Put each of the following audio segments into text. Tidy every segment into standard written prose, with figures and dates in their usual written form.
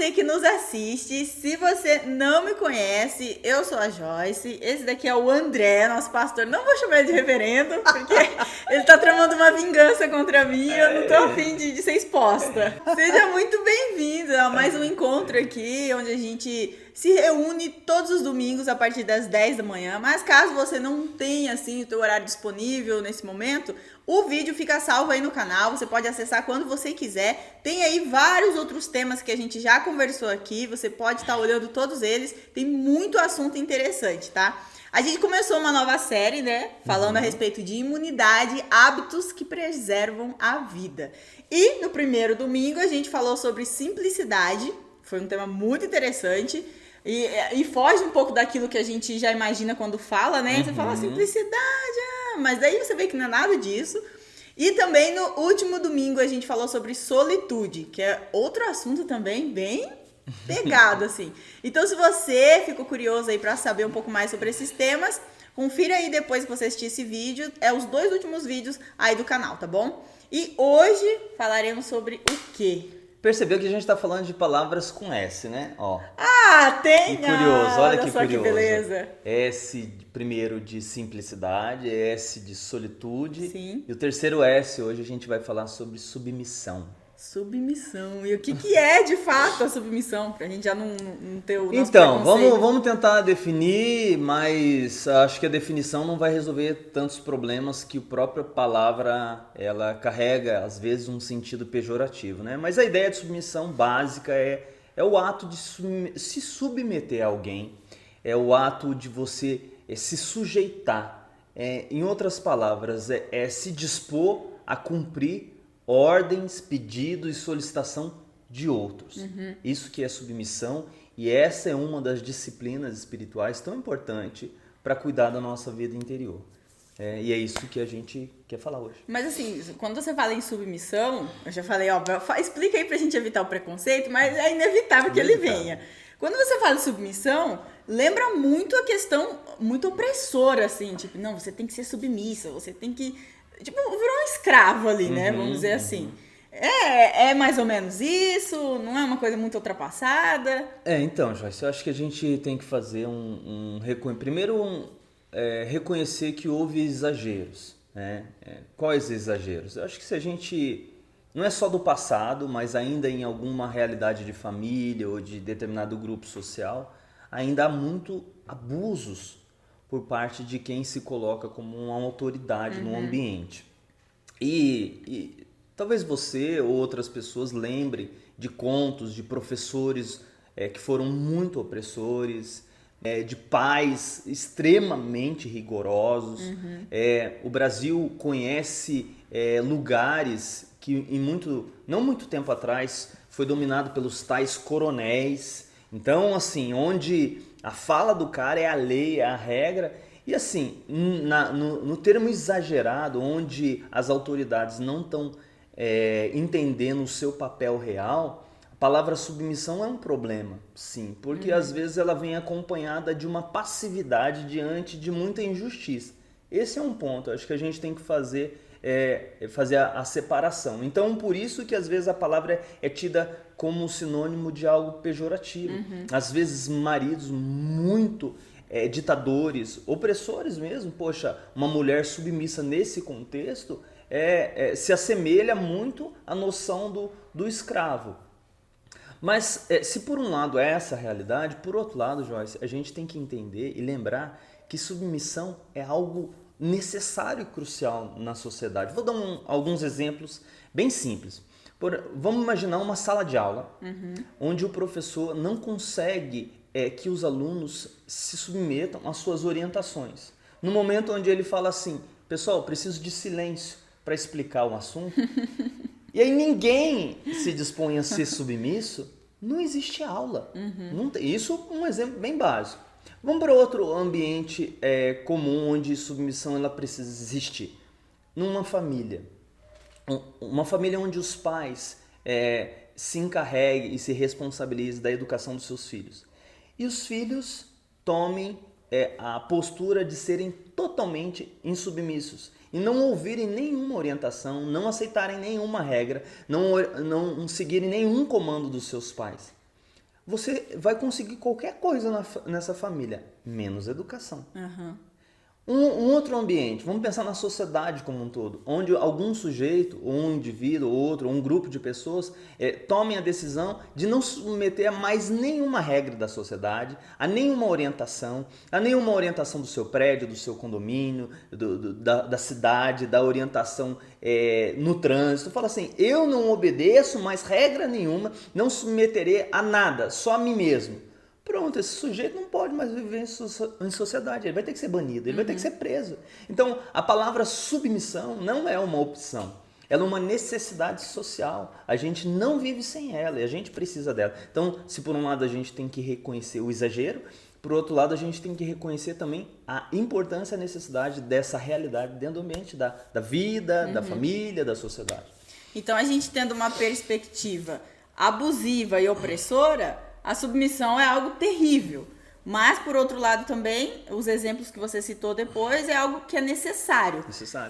você que nos assiste. Se você não me conhece, eu sou a Joyce. Esse daqui é o André, nosso pastor. Não vou chamar ele de reverendo, porque ele tá tramando uma vingança contra mim e eu não tô afim de ser exposta. Seja muito bem-vindo a mais um encontro aqui, onde a gente se reúne todos os domingos a partir das 10 da manhã. Mas caso você não tenha assim o teu horário disponível nesse momento, o vídeo fica salvo aí no canal, você pode acessar quando você quiser. Tem aí vários outros temas que a gente já conversou aqui, você pode estar olhando todos eles, tem muito assunto interessante, tá? A gente começou uma nova série, né, falando a respeito de imunidade, hábitos que preservam a vida. E no primeiro domingo a gente falou sobre simplicidade, foi um tema muito interessante. E foge um pouco daquilo que a gente já imagina quando fala, né? Você fala simplicidade, mas daí você vê que não é nada disso. E também no último domingo a gente falou sobre solitude, que é outro assunto também bem pegado, assim. Então, se você ficou curioso aí pra saber um pouco mais sobre esses temas, confira aí depois que você assistir esse vídeo. É os 2 últimos vídeos aí do canal, tá bom? E hoje falaremos sobre o quê? Percebeu que a gente tá falando de palavras com S, né? Ó. Tem! Que curioso, olha que só curioso. Que beleza. S primeiro de simplicidade, S de solitude. Sim. E o terceiro S, hoje a gente vai falar sobre submissão. Submissão. E o que é de fato a submissão? Pra gente já não ter o nosso Então, preconceito. vamos tentar definir, mas acho que a definição não vai resolver tantos problemas que a própria palavra ela carrega, às vezes, um sentido pejorativo, né? Mas a ideia de submissão básica é o ato de se submeter a alguém, é o ato de você se sujeitar. Em outras palavras, é se dispor a cumprir ordens, pedidos e solicitação de outros. Isso que é submissão, e essa é uma das disciplinas espirituais tão importante para cuidar da nossa vida interior. E é isso que a gente quer falar hoje. Mas assim, quando você fala em submissão, eu já falei, ó, explica aí pra gente evitar o preconceito, mas é inevitável que ele venha. Quando você fala de submissão, lembra muito a questão muito opressora, assim, tipo, não, você tem que ser submissa, você tem que... Tipo, virou um escravo ali, né? Vamos dizer assim. É mais ou menos isso? Não é uma coisa muito ultrapassada? Então, Joyce, eu acho que a gente tem que fazer primeiro, reconhecer que houve exageros, né? Quais exageros? Eu acho que se a gente... Não é só do passado, mas ainda em alguma realidade de família ou de determinado grupo social, ainda há muito abusos por parte de quem se coloca como uma autoridade no ambiente. E talvez você ou outras pessoas lembrem de contos de professores que foram muito opressores, de pais extremamente rigorosos. O Brasil conhece lugares que não muito tempo atrás foi dominado pelos tais coronéis. Então, assim, onde a fala do cara é a lei, é a regra. E assim, no termo exagerado, onde as autoridades não estão entendendo o seu papel real, a palavra submissão é um problema, sim. Porque às vezes ela vem acompanhada de uma passividade diante de muita injustiça. Esse é um ponto, acho que a gente tem que fazer a separação. Então, por isso que às vezes a palavra é tida como sinônimo de algo pejorativo. Às vezes maridos muito ditadores, opressores mesmo. Poxa, uma mulher submissa nesse contexto se assemelha muito à noção do escravo. Mas se por um lado é essa a realidade, por outro lado, Joyce, a gente tem que entender e lembrar que submissão é algo necessário e crucial na sociedade. Vou dar alguns exemplos bem simples. Vamos imaginar uma sala de aula onde o professor não consegue que os alunos se submetam às suas orientações. No momento onde ele fala assim, pessoal, preciso de silêncio para explicar o assunto, e aí ninguém se dispõe a ser submisso, não existe aula. Não tem, isso é um exemplo bem básico. Vamos para outro ambiente comum onde submissão ela precisa existir. Numa família. Uma família onde os pais se encarreguem e se responsabilizem da educação dos seus filhos. E os filhos tomem a postura de serem totalmente insubmissos e não ouvirem nenhuma orientação, não aceitarem nenhuma regra, não seguirem nenhum comando dos seus pais. você vai conseguir qualquer coisa nessa família, menos educação. Uhum. Um outro ambiente, vamos pensar na sociedade como um todo, onde algum sujeito, ou um indivíduo, ou outro, ou um grupo de pessoas tomem a decisão de não submeter a mais nenhuma regra da sociedade, a nenhuma orientação do seu prédio, do seu condomínio, da cidade, da orientação no trânsito. Fala assim, eu não obedeço mais regra nenhuma, não submeterei a nada, só a mim mesmo. Pronto, esse sujeito não pode mais viver em sociedade, ele vai ter que ser banido, ele vai ter que ser preso. Então, a palavra submissão não é uma opção, ela é uma necessidade social. A gente não vive sem ela e a gente precisa dela. Então, se por um lado a gente tem que reconhecer o exagero, por outro lado a gente tem que reconhecer também a importância e a necessidade dessa realidade dentro do ambiente da vida, da família, da sociedade. Então, a gente tendo uma perspectiva abusiva e opressora, a submissão é algo terrível. Mas, por outro lado também, os exemplos que você citou depois é algo que é necessário.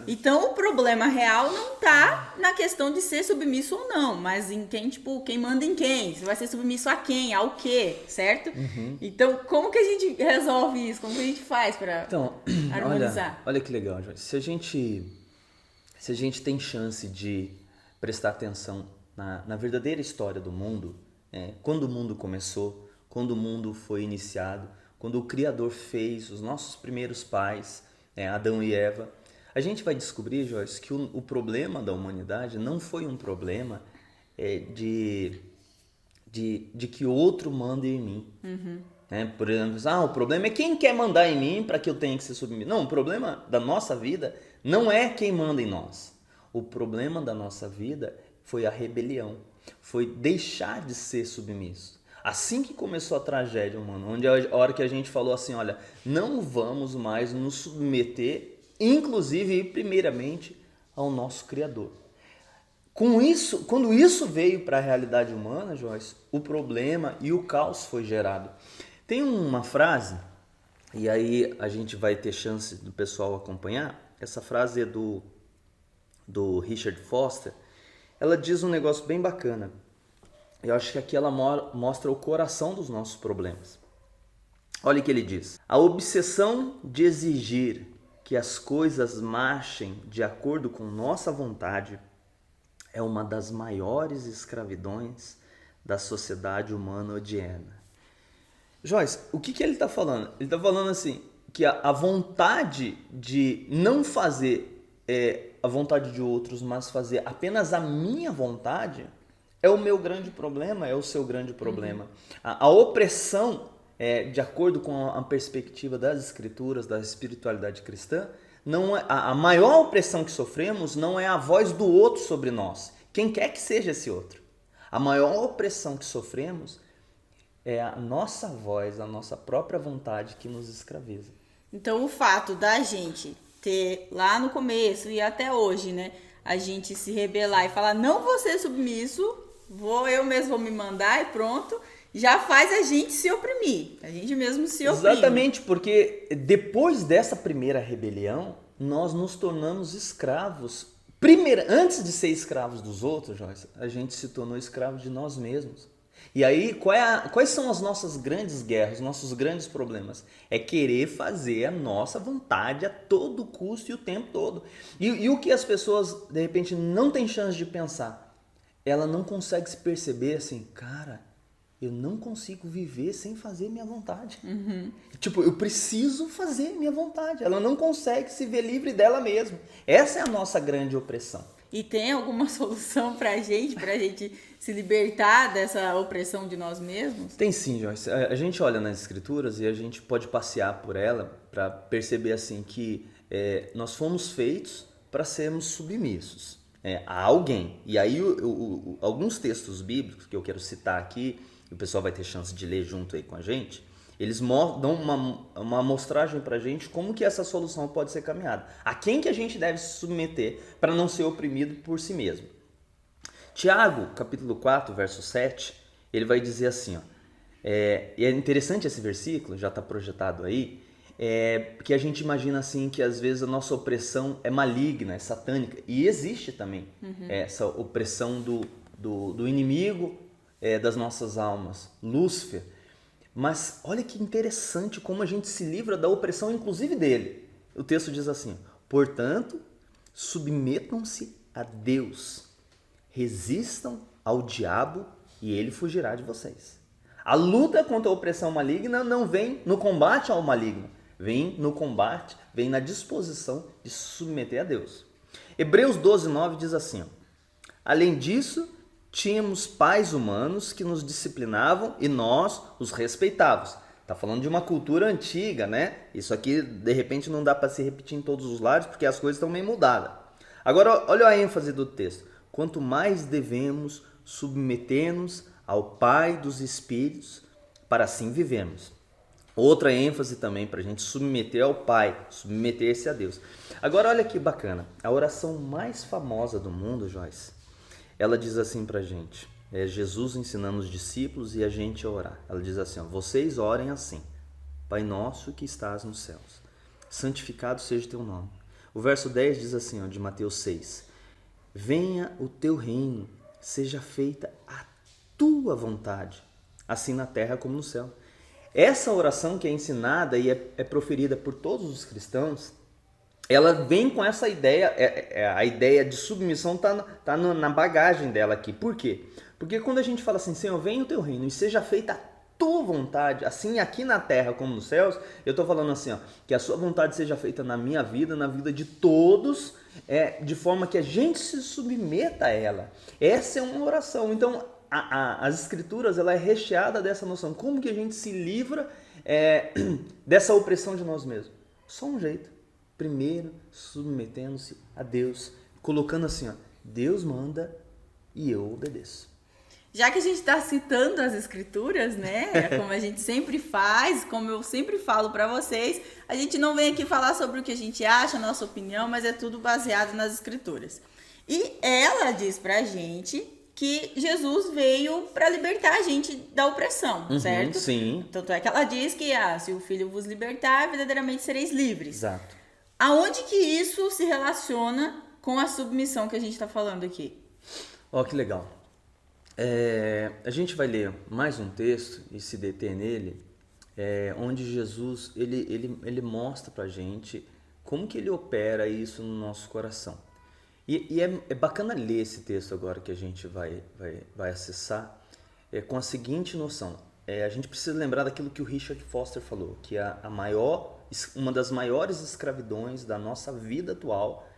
Então, o problema real não está na questão de ser submisso ou não, mas em quem manda em quem. Você vai ser submisso a quem, ao quê, certo? Uhum. Então, como que a gente resolve isso? Como que a gente faz para harmonizar? Olha que legal, Joyce. Se a gente tem chance de prestar atenção na verdadeira história do mundo, quando o mundo começou, quando o mundo foi iniciado, quando o Criador fez os nossos primeiros pais, Adão e Eva, a gente vai descobrir, Joyce, que o problema da humanidade não foi um problema de que outro manda em mim. Uhum. Por exemplo, o problema é quem quer mandar em mim para que eu tenha que ser submisso. Não, o problema da nossa vida não é quem manda em nós. O problema da nossa vida foi a rebelião. Foi deixar de ser submisso. Assim que começou a tragédia humana, onde a hora que a gente falou assim, olha, não vamos mais nos submeter, inclusive e primeiramente, ao nosso Criador. Com isso, quando isso veio para a realidade humana, Joyce, o problema e o caos foi gerado. Tem uma frase, e aí a gente vai ter chance do pessoal acompanhar, essa frase é do Richard Foster. Ela diz um negócio bem bacana. Eu acho que aqui ela mostra o coração dos nossos problemas. Olha o que ele diz. A obsessão de exigir que as coisas marchem de acordo com nossa vontade é uma das maiores escravidões da sociedade humana odiana. Joyce, o que ele está falando? Ele está falando assim, que a vontade de não fazer a vontade de outros, mas fazer apenas a minha vontade, é o meu grande problema, é o seu grande problema. A opressão, de acordo com a perspectiva das escrituras, da espiritualidade cristã, não é, a maior opressão que sofremos não é a voz do outro sobre nós, quem quer que seja esse outro. A maior opressão que sofremos é a nossa voz, a nossa própria vontade que nos escraviza. Então, o fato da gente ter lá no começo e até hoje, né, a gente se rebelar e falar, não vou ser submisso, eu mesmo vou me mandar e pronto, já faz a gente se oprimir, a gente mesmo se oprime. Exatamente, porque depois dessa primeira rebelião, nós nos tornamos escravos. Primeiro, antes de ser escravos dos outros, Joyce, a gente se tornou escravo de nós mesmos. E aí, quais são as nossas grandes guerras, os nossos grandes problemas? É querer fazer a nossa vontade a todo custo e o tempo todo. E o que as pessoas, de repente, não têm chance de pensar? Ela não consegue se perceber assim, cara, eu não consigo viver sem fazer minha vontade. Uhum. Tipo, eu preciso fazer minha vontade. Ela não consegue se ver livre dela mesma. Essa é a nossa grande opressão. E tem alguma solução pra gente se libertar dessa opressão de nós mesmos? Tem sim, Joyce. A gente olha nas escrituras e a gente pode passear por ela para perceber assim que nós fomos feitos para sermos submissos a alguém. E aí alguns textos bíblicos que eu quero citar aqui, e o pessoal vai ter chance de ler junto aí com a gente, eles dão uma amostragem pra gente como que essa solução pode ser caminhada. A quem que a gente deve se submeter para não ser oprimido por si mesmo. Tiago, capítulo 4, verso 7, ele vai dizer assim, ó, e é interessante esse versículo, já está projetado aí, porque a gente imagina assim que às vezes a nossa opressão é maligna, é satânica, e existe também essa opressão do inimigo das nossas almas, Lúcifer. Mas olha que interessante como a gente se livra da opressão, inclusive dele. O texto diz assim: portanto, submetam-se a Deus, resistam ao diabo e ele fugirá de vocês. A luta contra a opressão maligna não vem no combate ao maligno, vem no combate, vem na disposição de se submeter a Deus. Hebreus 12:9 diz assim: além disso, tínhamos pais humanos que nos disciplinavam e nós os respeitávamos. Está falando de uma cultura antiga, né? Isso aqui, de repente, não dá para se repetir em todos os lares, porque as coisas estão meio mudadas. Agora, olha a ênfase do texto. Quanto mais devemos submeter-nos ao Pai dos Espíritos, para assim vivermos. Outra ênfase também para a gente submeter ao Pai, submeter-se a Deus. Agora, olha que bacana. A oração mais famosa do mundo, Joyce, ela diz assim pra gente, é Jesus ensinando os discípulos e a gente a orar. Ela diz assim, ó, vocês orem assim: Pai nosso que estás nos céus, santificado seja o teu nome. O verso 10 diz assim, ó, de Mateus 6, venha o teu reino, seja feita a tua vontade, assim na terra como no céu. Essa oração que é ensinada e é proferida por todos os cristãos, ela vem com essa ideia, a ideia de submissão tá na bagagem dela aqui. Por quê? Porque quando a gente fala assim, Senhor, venha o teu reino e seja feita a tua vontade, assim aqui na terra como nos céus, eu estou falando assim, ó, que a sua vontade seja feita na minha vida, na vida de todos, de forma que a gente se submeta a ela. Essa é uma oração. Então, as escrituras, ela é recheada dessa noção. Como que a gente se livra dessa opressão de nós mesmos? Só um jeito. Primeiro, submetendo-se a Deus, colocando assim, ó, Deus manda e eu obedeço. Já que a gente está citando as escrituras, né, como a gente sempre faz, como eu sempre falo para vocês, a gente não vem aqui falar sobre o que a gente acha, a nossa opinião, mas é tudo baseado nas escrituras. E ela diz pra gente que Jesus veio para libertar a gente da opressão, certo? Sim. Tanto é que ela diz que se o Filho vos libertar, verdadeiramente sereis livres. Exato. Aonde que isso se relaciona com a submissão que a gente está falando aqui? Ó, que legal. A gente vai ler mais um texto e se deter nele, onde Jesus ele mostra pra gente como que ele opera isso no nosso coração. E é bacana ler esse texto agora que a gente vai acessar com a seguinte noção. A gente precisa lembrar daquilo que o Richard Foster falou, que uma das maiores escravidões da nossa vida atual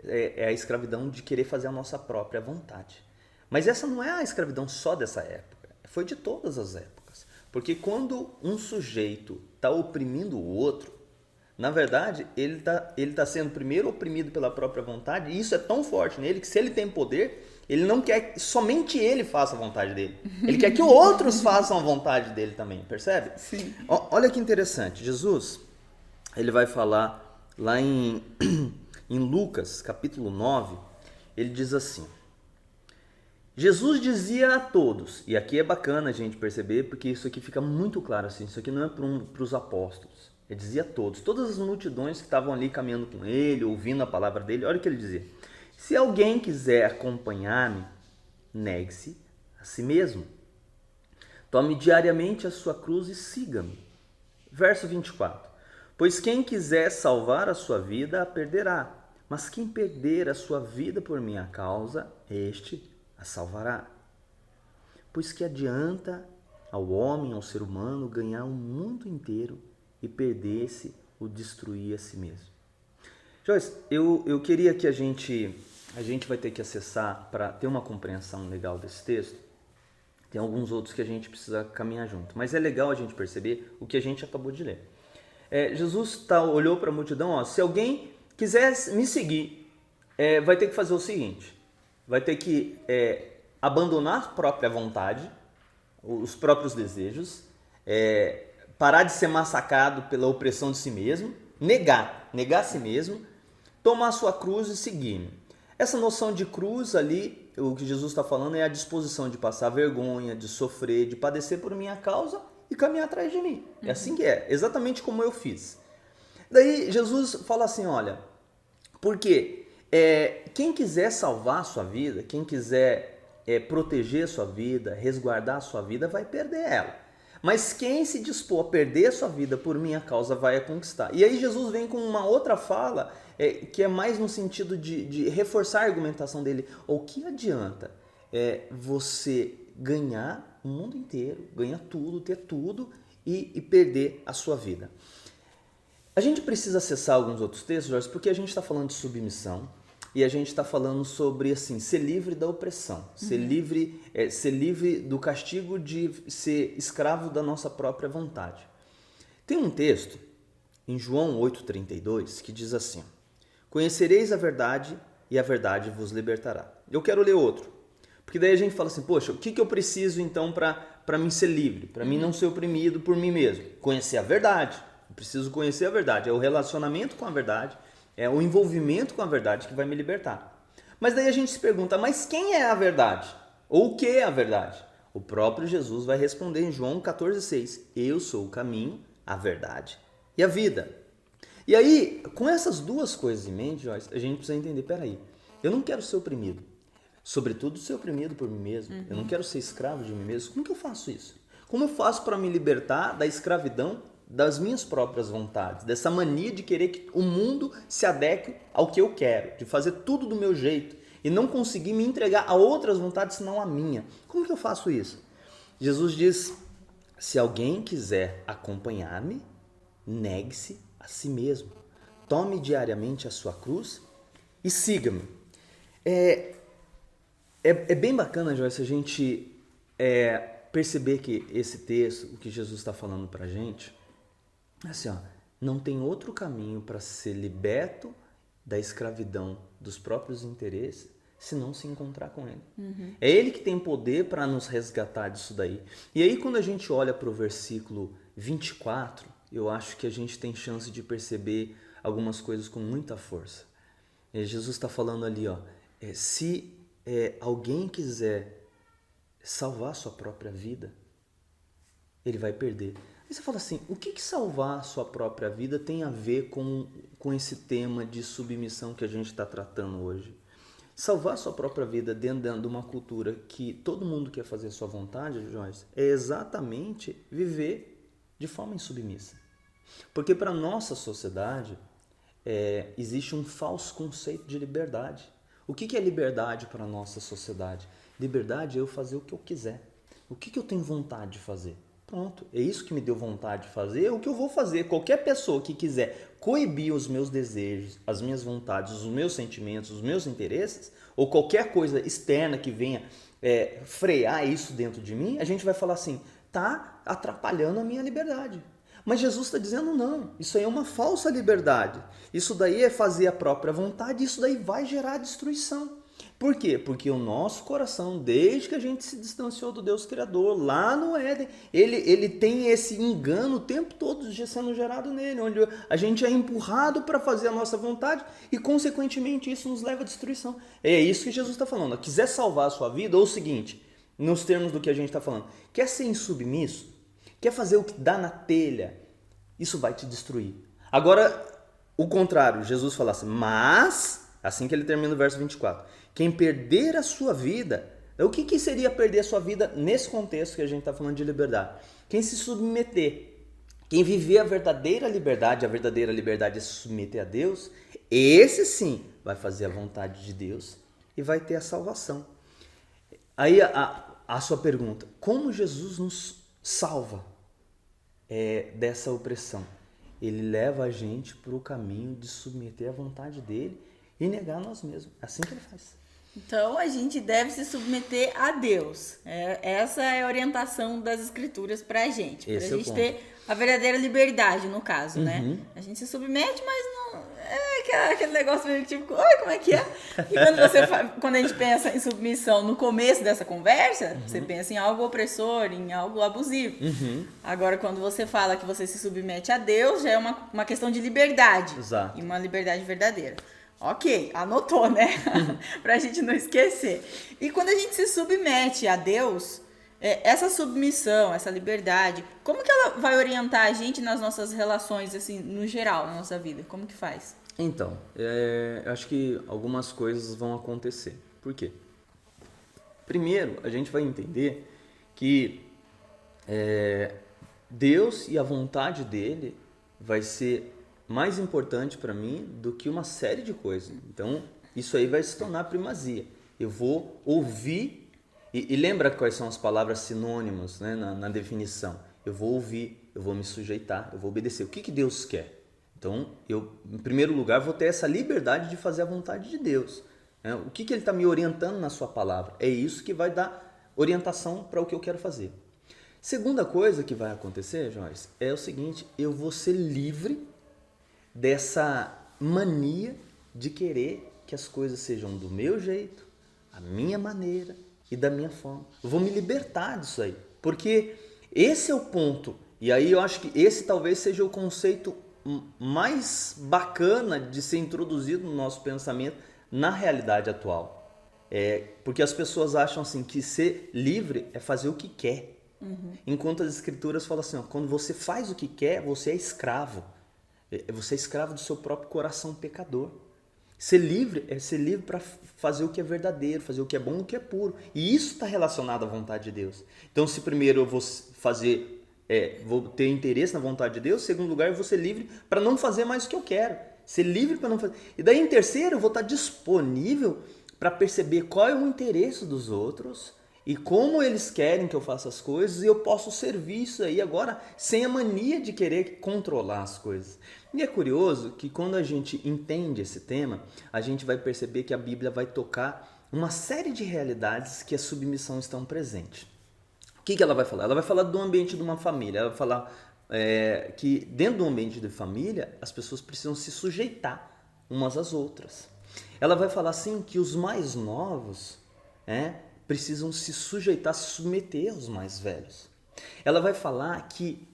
é a escravidão de querer fazer a nossa própria vontade. Mas essa não é a escravidão só dessa época, foi de todas as épocas. Porque quando um sujeito está oprimindo o outro, na verdade, ele tá sendo primeiro oprimido pela própria vontade, e isso é tão forte nele que se ele tem poder, ele não quer que somente ele faça a vontade dele. Ele quer que outros façam a vontade dele também, percebe? Sim. Olha que interessante, Jesus, ele vai falar lá em Lucas, capítulo 9, ele diz assim, Jesus dizia a todos, e aqui é bacana a gente perceber, porque isso aqui fica muito claro, assim, isso aqui não é para os apóstolos, ele dizia a todos, todas as multidões que estavam ali caminhando com ele, ouvindo a palavra dele, olha o que ele dizia, se alguém quiser acompanhar-me, negue-se a si mesmo, tome diariamente a sua cruz e siga-me. Verso 24, pois quem quiser salvar a sua vida, a perderá, mas quem perder a sua vida por minha causa, este a salvará. Pois que adianta ao homem, ao ser humano, ganhar o mundo inteiro e perder-se ou destruir a si mesmo? Joyce, eu queria que a gente vai ter que acessar para ter uma compreensão legal desse texto. Tem alguns outros que a gente precisa caminhar junto, mas é legal a gente perceber o que a gente acabou de ler. Jesus olhou para a multidão, ó, se alguém quiser me seguir, vai ter que fazer o seguinte, vai ter que abandonar a própria vontade, os próprios desejos, parar de ser massacrado pela opressão de si mesmo, negar a si mesmo, tomar a sua cruz e seguir-me. Essa noção de cruz ali, o que Jesus está falando é a disposição de passar vergonha, de sofrer, de padecer por minha causa e caminhar atrás de mim. É assim que é, exatamente como eu fiz. Daí Jesus fala assim, olha, porque quem quiser salvar a sua vida, quem quiser proteger a sua vida, resguardar a sua vida, vai perder ela. Mas quem se dispor a perder a sua vida por minha causa vai a conquistar. E aí Jesus vem com uma outra fala, que é mais no sentido de reforçar a argumentação dele. O que adianta você ganhar o mundo inteiro, ganhar tudo, ter tudo e perder a sua vida? A gente precisa acessar alguns outros textos, Jorge, porque a gente está falando de submissão e a gente está falando sobre assim, ser livre da opressão, ser livre do castigo de ser escravo da nossa própria vontade. Tem um texto em João 8,32 que diz assim: conhecereis a verdade e a verdade vos libertará. Eu quero ler outro, porque daí a gente fala assim, poxa, o que eu preciso então para mim ser livre, para mim não ser oprimido por mim mesmo? Conhecer a verdade. Eu preciso conhecer a verdade, é o relacionamento com a verdade, é o envolvimento com a verdade que vai me libertar. Mas daí a gente se pergunta, mas quem é a verdade? Ou o que é a verdade? O próprio Jesus vai responder em João 14,6: eu sou o caminho, a verdade e a vida. E aí, com essas duas coisas em mente, Joyce, a gente precisa entender, peraí, eu não quero ser oprimido, sobretudo ser oprimido por mim mesmo, eu não quero ser escravo de mim mesmo. Como que eu faço isso? Como eu faço para me libertar da escravidão das minhas próprias vontades, dessa mania de querer que o mundo se adeque ao que eu quero, de fazer tudo do meu jeito e não conseguir me entregar a outras vontades senão a minha? Como que eu faço isso? Jesus diz, se alguém quiser acompanhar-me, negue-se a si mesmo, tome diariamente a sua cruz e siga-me. É bem bacana, Joyce, a gente perceber que esse texto, o que Jesus está falando para a gente, assim, não tem outro caminho para ser liberto da escravidão dos próprios interesses se não se encontrar com Ele. É Ele que tem poder para nos resgatar disso daí. E aí quando a gente olha para o versículo 24, eu acho que a gente tem chance de perceber algumas coisas com muita força. Jesus está falando ali, se alguém quiser salvar sua própria vida, ele vai perder. Aí você fala assim, o que salvar a sua própria vida tem a ver com esse tema de submissão que a gente está tratando hoje? Salvar a sua própria vida dentro de uma cultura que todo mundo quer fazer a sua vontade, Joyce, é exatamente viver de forma insubmissa. Porque para a nossa sociedade existe um falso conceito de liberdade. O que é liberdade para a nossa sociedade? Liberdade é eu fazer o que eu quiser. O que eu tenho vontade de fazer? Pronto, é isso que me deu vontade de fazer, é o que eu vou fazer. Qualquer pessoa que quiser coibir os meus desejos, as minhas vontades, os meus sentimentos, os meus interesses, ou qualquer coisa externa que venha frear isso dentro de mim, a gente vai falar assim, tá atrapalhando a minha liberdade. Mas Jesus está dizendo não, isso aí é uma falsa liberdade. Isso daí é fazer a própria vontade, isso daí vai gerar destruição. Por quê? Porque o nosso coração, desde que a gente se distanciou do Deus Criador, lá no Éden, ele tem esse engano o tempo todo sendo gerado nele, onde a gente é empurrado para fazer a nossa vontade e, consequentemente, isso nos leva à destruição. É isso que Jesus está falando. Quiser salvar a sua vida, ou o seguinte, nos termos do que a gente está falando, quer ser insubmisso? Quer fazer o que dá na telha? Isso vai te destruir. Agora, o contrário, Jesus fala assim, mas, assim que ele termina o verso 24, quem perder a sua vida, o que seria perder a sua vida nesse contexto que a gente está falando de liberdade? Quem se submeter, quem viver a verdadeira liberdade é se submeter a Deus, esse sim vai fazer a vontade de Deus e vai ter a salvação. Aí a sua pergunta, como Jesus nos salva dessa opressão? Ele leva a gente para o caminho de submeter a vontade dele e negar a nós mesmos. É assim que ele faz. Então, a gente deve se submeter a Deus. Essa é a orientação das Escrituras para a gente. Para a gente ter a verdadeira liberdade, no caso, né? A gente se submete, mas não... É aquele negócio meio tipo... Oi, como é que é? E quando a gente pensa em submissão no começo dessa conversa, você pensa em algo opressor, em algo abusivo. Agora, quando você fala que você se submete a Deus, já é uma questão de liberdade. Exato. E uma liberdade verdadeira. Ok, anotou, né? Pra gente não esquecer. E quando a gente se submete a Deus, essa submissão, essa liberdade, como que ela vai orientar a gente nas nossas relações, assim, no geral, na nossa vida? Como que faz? Então, eu acho que algumas coisas vão acontecer. Por quê? Primeiro, a gente vai entender que Deus e a vontade dele vai ser mais importante para mim do que uma série de coisas. Então, isso aí vai se tornar primazia. Eu vou ouvir, e lembra quais são as palavras sinônimas, né, na definição. Eu vou ouvir, eu vou me sujeitar, eu vou obedecer. O que Deus quer? Então, eu, em primeiro lugar, vou ter essa liberdade de fazer a vontade de Deus. Né? O que Ele está me orientando na sua palavra? É isso que vai dar orientação para o que eu quero fazer. Segunda coisa que vai acontecer, Joyce, é o seguinte: eu vou ser livre dessa mania de querer que as coisas sejam do meu jeito, a minha maneira e da minha forma. Eu vou me libertar disso aí, porque esse é o ponto. E aí eu acho que esse talvez seja o conceito mais bacana de ser introduzido no nosso pensamento na realidade atual. Porque as pessoas acham assim que ser livre é fazer o que quer. Enquanto as escrituras falam assim, ó, quando você faz o que quer, você é escravo. Você é escravo do seu próprio coração pecador. Ser livre é ser livre para fazer o que é verdadeiro, fazer o que é bom, o que é puro. E isso está relacionado à vontade de Deus. Então, se primeiro eu vou fazer, vou ter interesse na vontade de Deus, em segundo lugar, eu vou ser livre para não fazer mais o que eu quero. Ser livre para não fazer. E daí, em terceiro, eu vou estar disponível para perceber qual é o interesse dos outros e como eles querem que eu faça as coisas, e eu posso servir isso aí agora sem a mania de querer controlar as coisas. E é curioso que quando a gente entende esse tema, a gente vai perceber que a Bíblia vai tocar uma série de realidades que a submissão estão presentes. O que ela vai falar? Ela vai falar do ambiente de uma família. Ela vai falar que dentro do ambiente de família, as pessoas precisam se sujeitar umas às outras. Ela vai falar assim que os mais novos precisam se sujeitar, se submeter aos mais velhos. Ela vai falar que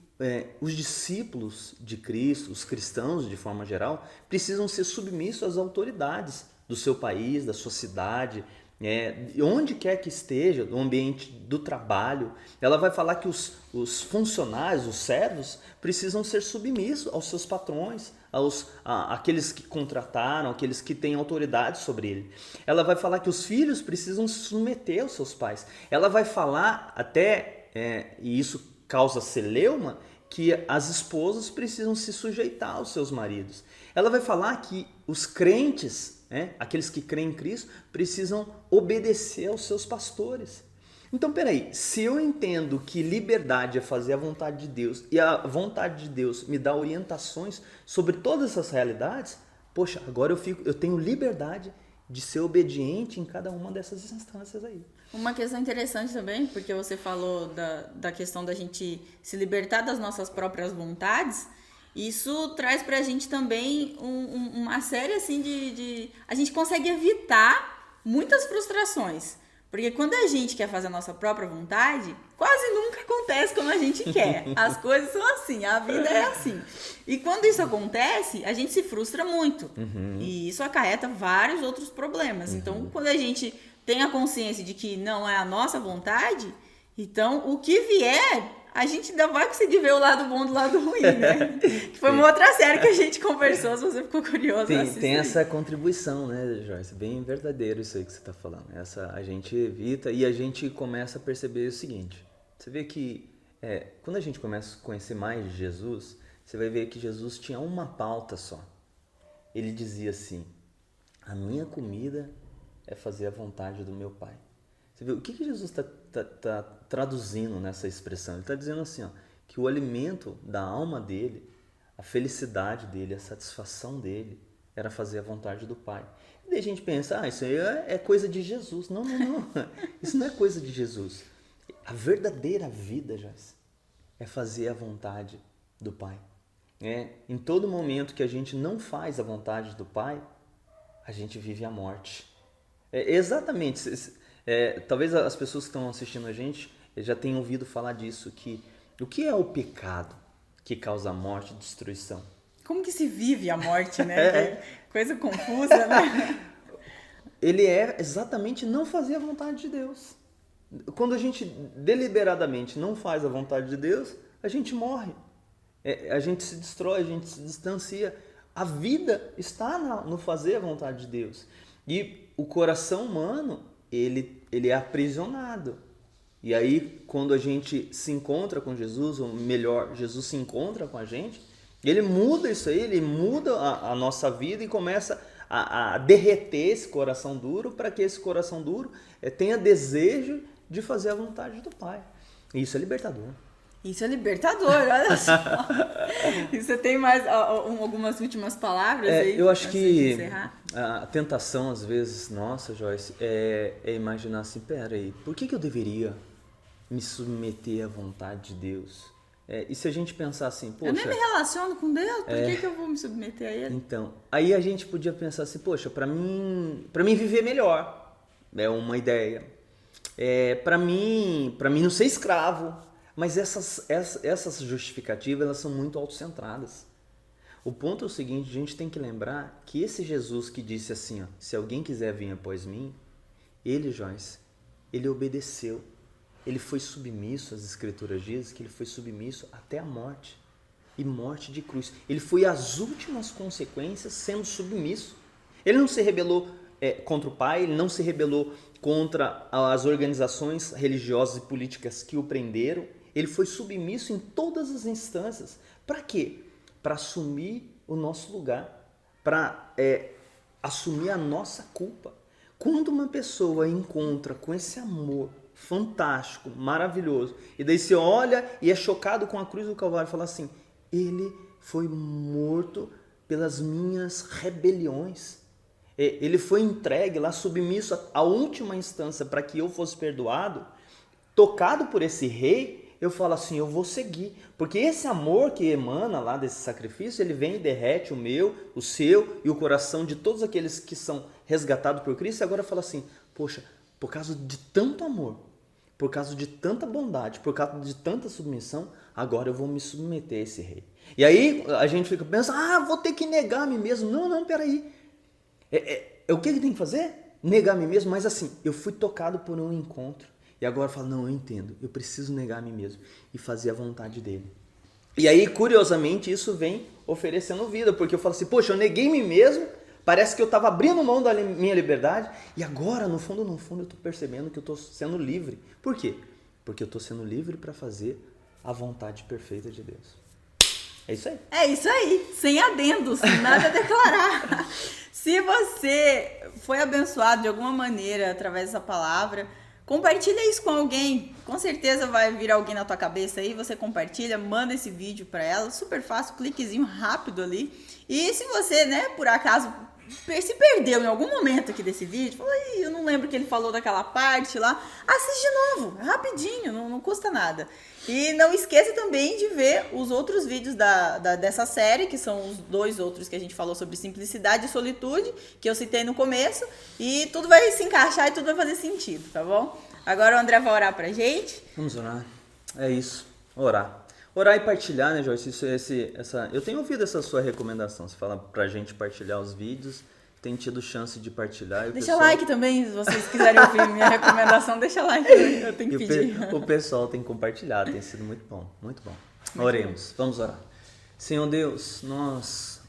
os discípulos de Cristo, os cristãos de forma geral, precisam ser submissos às autoridades do seu país, da sua cidade, onde quer que esteja, no ambiente do trabalho. Ela vai falar que os funcionários, os servos, precisam ser submissos aos seus patrões, aqueles que contrataram, aqueles que têm autoridade sobre ele. Ela vai falar que os filhos precisam se submeter aos seus pais. Ela vai falar até, e isso causa celeuma, que as esposas precisam se sujeitar aos seus maridos. Ela vai falar que os crentes, aqueles que creem em Cristo, precisam obedecer aos seus pastores. Então, peraí, se eu entendo que liberdade é fazer a vontade de Deus e a vontade de Deus me dá orientações sobre todas essas realidades, poxa, agora eu tenho liberdade de ser obediente em cada uma dessas instâncias aí. Uma questão interessante também, porque você falou da questão da gente se libertar das nossas próprias vontades, isso traz pra gente também uma série assim de... A gente consegue evitar muitas frustrações. Porque quando a gente quer fazer a nossa própria vontade, quase nunca acontece como a gente quer. As coisas são assim, a vida é assim. E quando isso acontece, a gente se frustra muito. E isso acarreta vários outros problemas. Então, quando a gente tem a consciência de que não é a nossa vontade, então o que vier, a gente ainda vai conseguir ver o lado bom do lado ruim, né? Foi uma outra série que a gente conversou, se você ficou curioso. Tem essa contribuição, né, Joyce? Bem verdadeiro isso aí que você está falando. A gente evita e a gente começa a perceber o seguinte. Você vê que quando a gente começa a conhecer mais de Jesus, você vai ver que Jesus tinha uma pauta só. Ele dizia assim, a minha comida é fazer a vontade do meu Pai. Você vê o que Jesus está traduzindo nessa expressão? Ele está dizendo assim, ó, que o alimento da alma dele, a felicidade dele, a satisfação dele, era fazer a vontade do Pai. E daí a gente pensa, isso aí é coisa de Jesus. Não. Isso não é coisa de Jesus. A verdadeira vida, Joyce, é fazer a vontade do Pai. Em todo momento que a gente não faz a vontade do Pai, a gente vive a morte. Exatamente. Talvez as pessoas que estão assistindo a gente já tenham ouvido falar disso, que o que é o pecado que causa a morte e destruição? Como que se vive a morte, né? Coisa confusa, né? Ele é exatamente não fazer a vontade de Deus. Quando a gente deliberadamente não faz a vontade de Deus, a gente morre. A gente se destrói, a gente se distancia. A vida está no fazer a vontade de Deus. E o coração humano, ele é aprisionado. E aí, quando a gente se encontra com Jesus, ou melhor, Jesus se encontra com a gente, ele muda isso aí, ele muda a nossa vida e começa a derreter esse coração duro, para que esse coração duro tenha desejo de fazer a vontade do Pai. E isso é libertador. Isso é libertador, olha só. E você tem mais algumas últimas palavras aí? Eu acho que a tentação, às vezes, nossa, Joyce, é imaginar assim, peraí, por que eu deveria me submeter à vontade de Deus? E se a gente pensar assim, poxa... Eu nem me relaciono com Deus, por que eu vou me submeter a Ele? Então, aí a gente podia pensar assim, poxa, para mim viver melhor, é uma ideia. Para mim não ser escravo. Mas essas justificativas, elas são muito autocentradas. O ponto é o seguinte, a gente tem que lembrar que esse Jesus que disse assim, ó, se alguém quiser vir após mim, ele, Joyce, ele obedeceu. Ele foi submisso, as escrituras dizem que ele foi submisso até a morte. E morte de cruz. Ele foi às últimas consequências sendo submisso. Ele não se rebelou contra o Pai, ele não se rebelou contra as organizações religiosas e políticas que o prenderam. Ele foi submisso em todas as instâncias. Para quê? Para assumir o nosso lugar, para assumir a nossa culpa. Quando uma pessoa encontra com esse amor fantástico, maravilhoso, e daí você olha e é chocado com a cruz do Calvário e fala assim, ele foi morto pelas minhas rebeliões. Ele foi entregue lá, submisso à última instância para que eu fosse perdoado, tocado por esse rei. Eu falo assim, eu vou seguir, porque esse amor que emana lá desse sacrifício, ele vem e derrete o meu, o seu e o coração de todos aqueles que são resgatados por Cristo. E agora fala assim, poxa, por causa de tanto amor, por causa de tanta bondade, por causa de tanta submissão, agora eu vou me submeter a esse rei. E aí a gente fica pensando, vou ter que negar a mim mesmo. Não, peraí. O que tem que fazer? Negar a mim mesmo, mas assim, eu fui tocado por um encontro. E agora eu falo, não, eu entendo, eu preciso negar a mim mesmo e fazer a vontade dele. E aí, curiosamente, isso vem oferecendo vida, porque eu falo assim, poxa, eu neguei a mim mesmo, parece que eu estava abrindo mão da minha liberdade, e agora, no fundo, eu estou percebendo que eu estou sendo livre. Por quê? Porque eu estou sendo livre para fazer a vontade perfeita de Deus. É isso aí. É isso aí, sem adendos, nada a declarar. Se você foi abençoado de alguma maneira através dessa palavra, compartilha isso com alguém, com certeza vai vir alguém na tua cabeça aí, você compartilha, manda esse vídeo para ela, super fácil, cliquezinho rápido ali. E se você, por acaso se perdeu em algum momento aqui desse vídeo, falou, eu não lembro que ele falou daquela parte lá, assiste de novo, rapidinho, não custa nada. E não esqueça também de ver os outros vídeos dessa série, que são os 2 outros que a gente falou sobre simplicidade e solitude, que eu citei no começo, e tudo vai se encaixar e tudo vai fazer sentido, tá bom? Agora o André vai orar pra gente. Vamos orar. É isso, orar. Orar e partilhar, né, Joyce? Eu tenho ouvido essa sua recomendação. Você fala pra gente partilhar os vídeos, tem tido chance de partilhar. Deixa like também, se vocês quiserem ouvir minha recomendação, deixa like, eu tenho que pedir. O pessoal tem compartilhado, tem sido muito bom, muito bom. Oremos, vamos orar. Senhor Deus, nós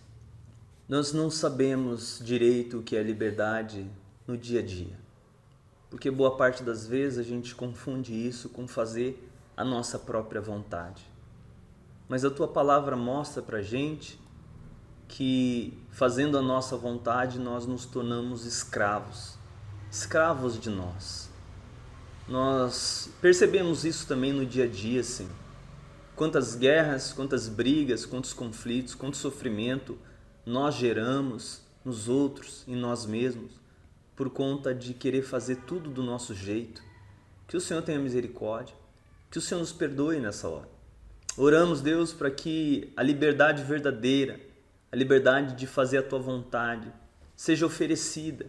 não sabemos direito o que é liberdade no dia a dia, porque boa parte das vezes a gente confunde isso com fazer a nossa própria vontade. Mas a Tua palavra mostra pra gente que fazendo a nossa vontade nós nos tornamos escravos de nós. Nós percebemos isso também no dia a dia, Senhor. Quantas guerras, quantas brigas, quantos conflitos, quanto sofrimento nós geramos nos outros, em nós mesmos, por conta de querer fazer tudo do nosso jeito. Que o Senhor tenha misericórdia, que o Senhor nos perdoe nessa hora. Oramos, Deus, para que a liberdade verdadeira, a liberdade de fazer a Tua vontade, seja oferecida.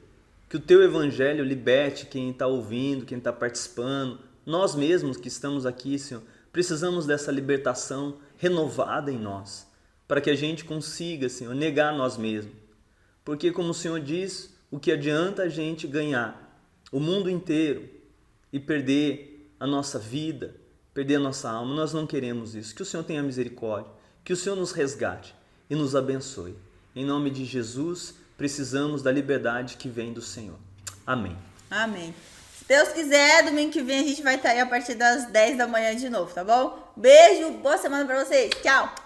Que o Teu Evangelho liberte quem está ouvindo, quem está participando. Nós mesmos que estamos aqui, Senhor, precisamos dessa libertação renovada em nós, para que a gente consiga, Senhor, negar nós mesmos. Porque, como o Senhor diz, o que adianta a gente ganhar o mundo inteiro e perder a nossa vida, perder a nossa alma? Nós não queremos isso. Que o Senhor tenha misericórdia, que o Senhor nos resgate e nos abençoe. Em nome de Jesus, precisamos da liberdade que vem do Senhor. Amém. Amém. Deus quiser, domingo que vem a gente vai estar aí a partir das 10 da manhã de novo, tá bom? Beijo, boa semana pra vocês. Tchau!